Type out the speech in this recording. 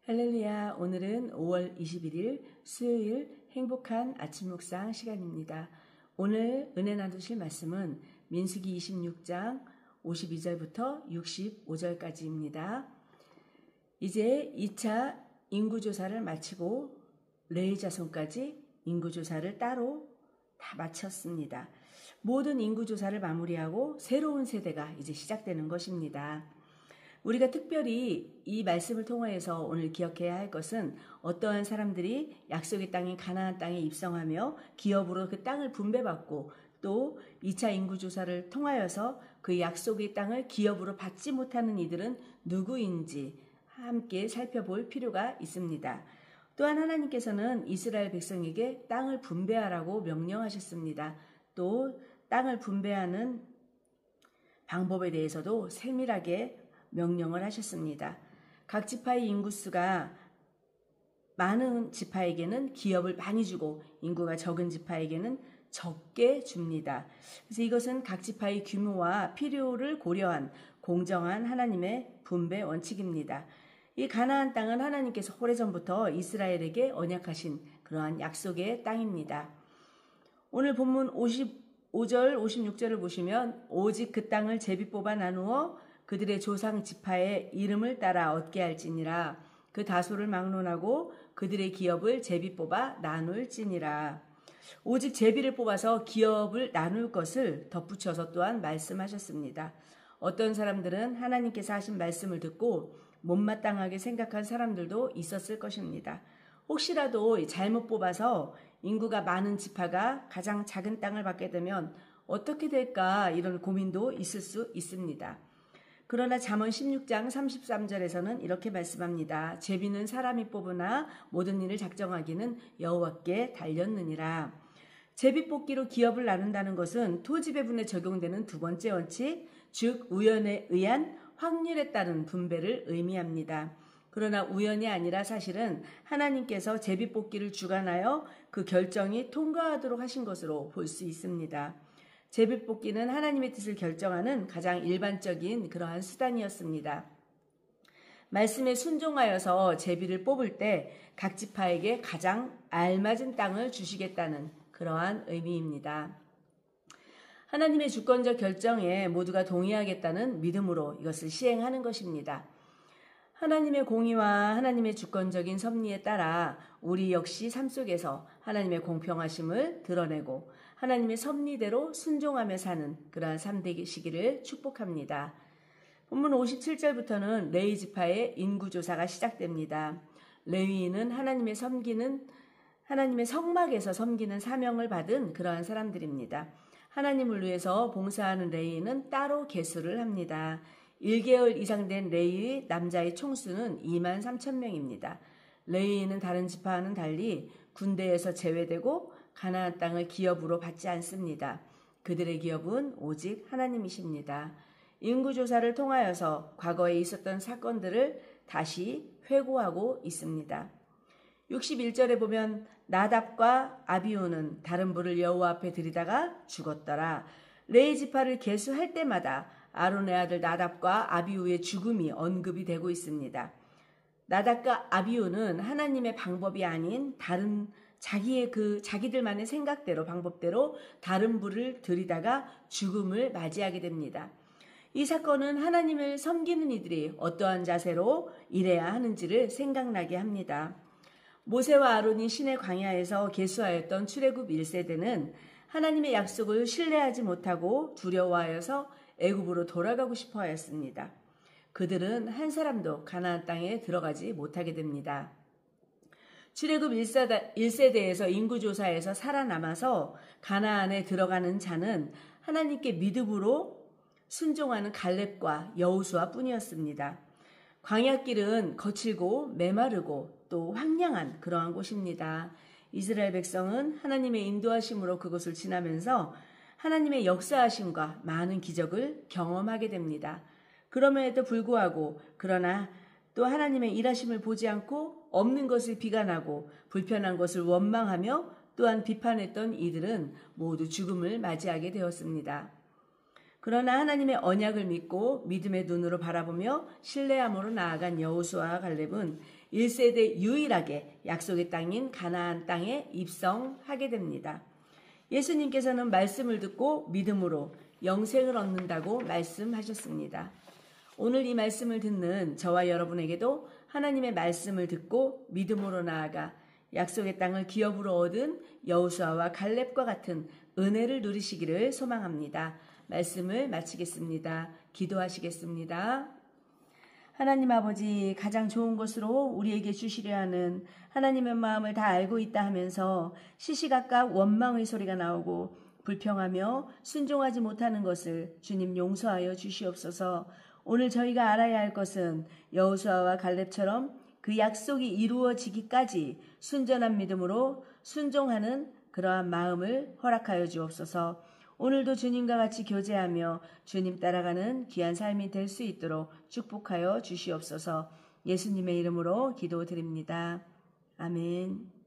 할렐루야, 오늘은 5월 21일 수요일 행복한 아침 묵상 시간입니다. 오늘 은혜 나누실 말씀은 민수기 26장 52절부터 65절까지입니다. 이제 2차 인구조사를 마치고 레위 자손까지 인구조사를 따로 다 마쳤습니다. 모든 인구조사를 마무리하고 새로운 세대가 이제 시작되는 것입니다. 우리가 특별히 이 말씀을 통하여서 오늘 기억해야 할 것은 어떠한 사람들이 약속의 땅인 가나안 땅에 입성하며 기업으로 그 땅을 분배받고 또 2차 인구조사를 통하여서 그 약속의 땅을 기업으로 받지 못하는 이들은 누구인지 함께 살펴볼 필요가 있습니다. 또한 하나님께서는 이스라엘 백성에게 땅을 분배하라고 명령하셨습니다. 또 땅을 분배하는 방법에 대해서도 세밀하게 명령을 하셨습니다. 각 지파의 인구수가 많은 지파에게는 기업을 많이 주고 인구가 적은 지파에게는 적게 줍니다. 그래서 이것은 각 지파의 규모와 필요를 고려한 공정한 하나님의 분배 원칙입니다. 이 가나안 땅은 하나님께서 오래전부터 이스라엘에게 언약하신 그러한 약속의 땅입니다. 오늘 본문 55절, 56절을 보시면 오직 그 땅을 제비 뽑아 나누어 그들의 조상 지파의 이름을 따라 얻게 할지니라. 그 다소를 막론하고 그들의 기업을 제비 뽑아 나눌지니라. 오직 제비를 뽑아서 기업을 나눌 것을 덧붙여서 또한 말씀하셨습니다. 어떤 사람들은 하나님께서 하신 말씀을 듣고 못마땅하게 생각한 사람들도 있었을 것입니다. 혹시라도 잘못 뽑아서 인구가 많은 지파가 가장 작은 땅을 받게 되면 어떻게 될까 이런 고민도 있을 수 있습니다. 그러나 잠언 16장 33절에서는 이렇게 말씀합니다. 제비는 사람이 뽑으나 모든 일을 작정하기는 여호와께 달렸느니라. 제비 뽑기로 기업을 나눈다는 것은 토지배분에 적용되는 두 번째 원칙, 즉 우연에 의한 확률에 따른 분배를 의미합니다. 그러나 우연이 아니라 사실은 하나님께서 제비 뽑기를 주관하여 그 결정이 통과하도록 하신 것으로 볼 수 있습니다. 제비 뽑기는 하나님의 뜻을 결정하는 가장 일반적인 그러한 수단이었습니다. 말씀에 순종하여서 제비를 뽑을 때 각 지파에게 가장 알맞은 땅을 주시겠다는 그러한 의미입니다. 하나님의 주권적 결정에 모두가 동의하겠다는 믿음으로 이것을 시행하는 것입니다. 하나님의 공의와 하나님의 주권적인 섭리에 따라 우리 역시 삶 속에서 하나님의 공평하심을 드러내고 하나님의 섭리대로 순종하며 사는 그러한 삶 되시기를 축복합니다. 본문 57절부터는 레위 지파의 인구조사가 시작됩니다. 레위인은 하나님의 성막에서 섬기는 사명을 받은 그러한 사람들입니다. 하나님을 위해서 봉사하는 레위인은 따로 계수를 합니다. 1개월 이상 된 레위 남자의 총수는 23,000명입니다. 레위인은 다른 지파와는 달리 군대에서 제외되고 가나안 땅을 기업으로 받지 않습니다. 그들의 기업은 오직 하나님이십니다. 인구조사를 통하여서 과거에 있었던 사건들을 다시 회고하고 있습니다. 61절에 보면 나답과 아비후는 다른 불을 여호와 앞에 들이다가 죽었더라. 레위 지파를 계수할 때마다 아론의 아들 나답과 아비후의 죽음이 언급이 되고 있습니다. 나답과 아비후는 하나님의 방법이 아닌 다른 자기들만의 생각대로 방법대로 다른 불을 들이다가 죽음을 맞이하게 됩니다. 이 사건은 하나님을 섬기는 이들이 어떠한 자세로 일해야 하는지를 생각나게 합니다. 모세와 아론이 신의 광야에서 계수하였던 출애굽 1세대는 하나님의 약속을 신뢰하지 못하고 두려워하여서 애굽으로 돌아가고 싶어 하였습니다. 그들은 한 사람도 가나안 땅에 들어가지 못하게 됩니다. 출애굽 1세대에서 인구조사에서 살아남아서 가나안에 들어가는 자는 하나님께 믿음으로 순종하는 갈렙과 여호수아 뿐이었습니다. 광야길은 거칠고 메마르고 또 황량한 그러한 곳입니다. 이스라엘 백성은 하나님의 인도하심으로 그곳을 지나면서 하나님의 역사하심과 많은 기적을 경험하게 됩니다. 그럼에도 불구하고 그러나 또 하나님의 일하심을 보지 않고 없는 것을 비관하고 불편한 것을 원망하며 또한 비판했던 이들은 모두 죽음을 맞이하게 되었습니다. 그러나 하나님의 언약을 믿고 믿음의 눈으로 바라보며 신뢰함으로 나아간 여호수아와 갈렙은 1세대 유일하게 약속의 땅인 가나안 땅에 입성하게 됩니다. 예수님께서는 말씀을 듣고 믿음으로 영생을 얻는다고 말씀하셨습니다. 오늘 이 말씀을 듣는 저와 여러분에게도 하나님의 말씀을 듣고 믿음으로 나아가 약속의 땅을 기업으로 얻은 여호수아와 갈렙과 같은 은혜를 누리시기를 소망합니다. 말씀을 마치겠습니다. 기도하시겠습니다. 하나님 아버지, 가장 좋은 것으로 우리에게 주시려 하는 하나님의 마음을 다 알고 있다 하면서 시시각각 원망의 소리가 나오고 불평하며 순종하지 못하는 것을 주님 용서하여 주시옵소서. 오늘 저희가 알아야 할 것은 여호수아와 갈렙처럼 그 약속이 이루어지기까지 순전한 믿음으로 순종하는 그러한 마음을 허락하여 주옵소서. 오늘도 주님과 같이 교제하며 주님 따라가는 귀한 삶이 될 수 있도록 축복하여 주시옵소서. 예수님의 이름으로 기도드립니다. 아멘.